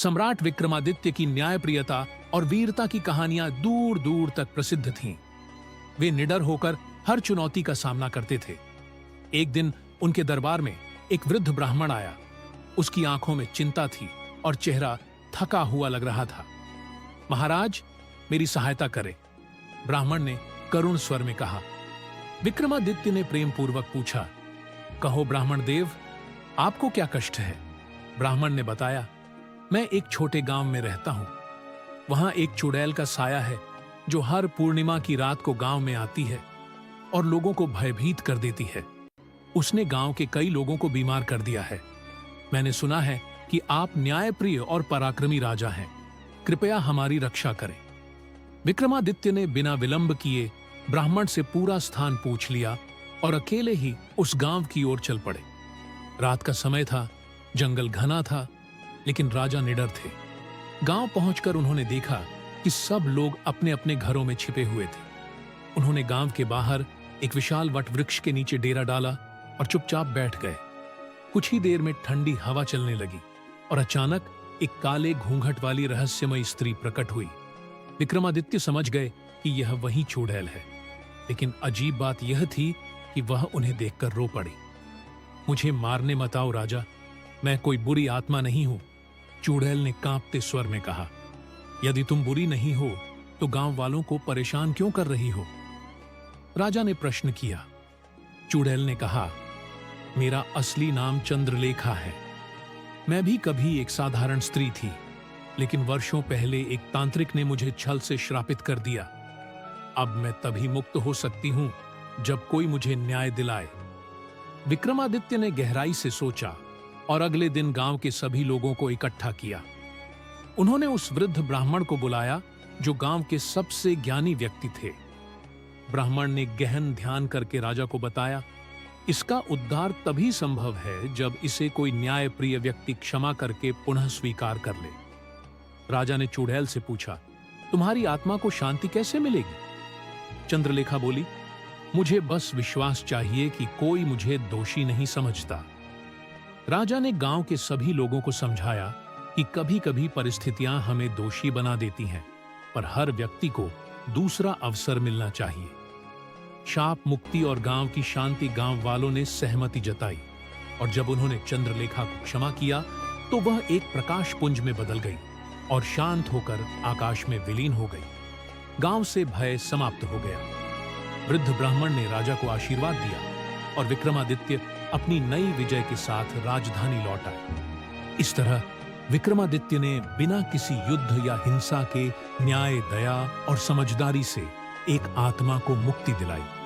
सम्राट विक्रमादित्य की न्यायप्रियता और वीरता की कहानियां दूर दूर तक प्रसिद्ध थीं। वे निडर होकर हर चुनौती का सामना करते थे। एक दिन उनके दरबार में एक वृद्ध ब्राह्मण आया। उसकी आंखों में चिंता थी और चेहरा थका हुआ लग रहा था। महाराज, मेरी सहायता करें, ब्राह्मण ने करुण स्वर में कहा। विक्रमादित्य ने प्रेम पूर्वक पूछा, कहो ब्राह्मण देव, आपको क्या कष्ट है? ब्राह्मण ने बताया, मैं एक छोटे गांव में रहता हूं। वहां एक चुड़ैल का साया है जो हर पूर्णिमा की रात को गांव में आती है और लोगों को भयभीत कर देती है। उसने गांव के कई लोगों को बीमार कर दिया है। मैंने सुना है कि आप न्यायप्रिय और पराक्रमी राजा हैं। कृपया हमारी रक्षा करें। विक्रमादित्य ने बिना विलंब किए ब्राह्मण से पूरा स्थान पूछ लिया और अकेले ही उस गांव की ओर चल पड़े। रात का समय था, जंगल घना था, लेकिन राजा निडर थे। गांव पहुंचकर उन्होंने देखा कि सब लोग अपने अपने घरों में छिपे हुए थे। उन्होंने गांव के बाहर एक विशाल वट वृक्ष के नीचे डेरा डाला और चुपचाप बैठ गए। कुछ ही देर में ठंडी हवा चलने लगी और अचानक एक काले घूंघट वाली रहस्यमयी स्त्री प्रकट हुई। विक्रमादित्य समझ गए कि यह वही चुड़ैल है, लेकिन अजीब बात यह थी कि वह उन्हें देखकर रो पड़ी। मुझे मारने मत आओ राजा, मैं कोई बुरी आत्मा नहीं हूं, चुड़ैल ने कांपते स्वर में कहा। यदि तुम बुरी नहीं हो तो गांव वालों को परेशान क्यों कर रही हो? राजा ने प्रश्न किया। चुड़ैल ने कहा, मेरा असली नाम चंद्रलेखा है। मैं भी कभी एक साधारण स्त्री थी, लेकिन वर्षों पहले एक तांत्रिक ने मुझे छल से श्रापित कर दिया। अब मैं तभी मुक्त हो सकती हूं जब कोई मुझे न्याय दिलाए। विक्रमादित्य ने गहराई से सोचा और अगले दिन गांव के सभी लोगों को इकट्ठा किया। उन्होंने उस वृद्ध ब्राह्मण को बुलाया जो गांव के सबसे ज्ञानी व्यक्ति थे। ब्राह्मण ने गहन ध्यान करके राजा को बताया, इसका उद्धार तभी संभव है जब इसे कोई न्यायप्रिय व्यक्ति क्षमा करके पुनः स्वीकार कर ले। राजा ने चुड़ैल से पूछा, तुम्हारी आत्मा को शांति कैसे मिलेगी? चंद्रलेखा बोली, मुझे बस विश्वास चाहिए कि कोई मुझे दोषी नहीं समझता। राजा ने गांव के सभी लोगों को समझाया कि कभी-कभी परिस्थितियां हमें दोषी बना देती हैं, पर हर व्यक्ति को दूसरा अवसर मिलना चाहिए। शाप मुक्ति और गांव की शांति गांव वालों ने सहमति जताई और जब उन्होंने चंद्रलेखा को क्षमा किया तो वह एक प्रकाश पुंज में बदल गई और शांत होकर आकाश में विलीन हो गई। गांव से भय समाप्त हो गया। वृद्ध ब्राह्मण ने राजा को आशीर्वाद दिया और विक्रमादित्य अपनी नई विजय के साथ राजधानी लौट आए। इस तरह विक्रमादित्य ने बिना किसी युद्ध या हिंसा के न्याय, दया और समझदारी से एक आत्मा को मुक्ति दिलाई।